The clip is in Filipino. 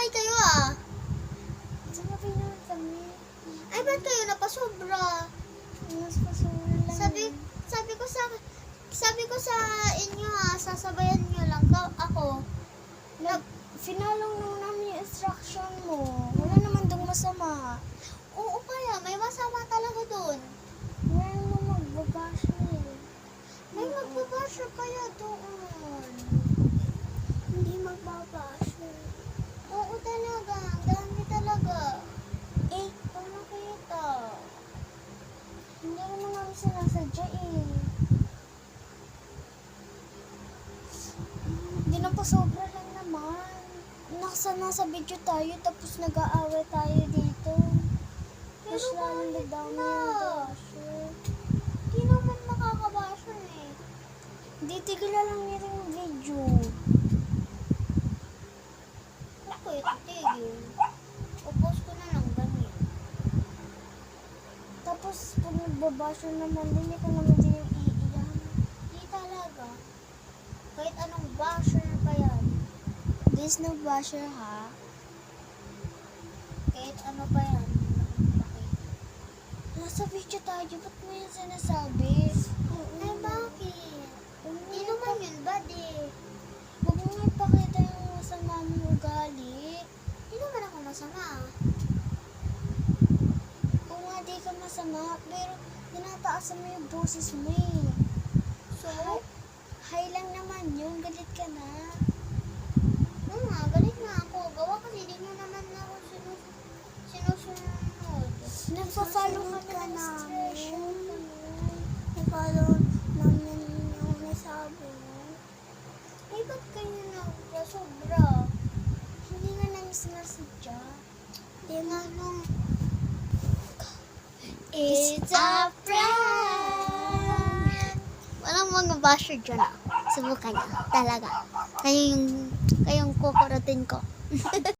Sabay kayo ah. Sabay naman kami. Ay, ba't kayo napasobra? Mas pasobra lang. Sabi ko sa inyo ha, sasabayan nyo lang. Ako, Finalong naman namin yung instruction mo. Wala naman dong masama. oo kaya, may masama talaga dun. Ngayon mo magbabash na eh. May magbabasher kaya doon. Hindi magbabash. Oo talaga, ang dami talaga. Eh, Kung nakita. hindi naman namin sinasadya eh. Hindi na po sobra lang naman. Nasa video tayo tapos nag-aaway tayo dito. Mas Pero lalong bakit down na? yung basher. Di naman makakabasher eh. Hindi, tigila lang nila yung video. Ako ito tigil. Upos ko na lang ganyan. Tapos pag nagbabasher naman, hindi ko naman din yung iiyan. Di talaga. Kahit anong basher pa yan. There's no basher ha. Kahit ano pa yan. Bakit? Nasa video tayo, ba't mo yung sinasabi? Ay bakit? Di naman yun buddy. Huwag mo ipakita yung masama mong ugali. Di naman ako masama. Oo nga, di ka masama, pero tinataasan mo yung boses mo eh. So, High lang naman yun, galit ka na. oo nga, galit na ako. Gawa kasi di nyo naman ako sinusunod. Nagpa-follow Susunod kami ng namin. instruction. Nag-follow namin yung nasabi mo. Eh, ba't kayo nagpasobra? Hindi nga namin sinasadya. Di nga nung... It's a prank! Walang mga basher dyan ah. Subukan nyo. Talaga. Kayong kukurutin ko.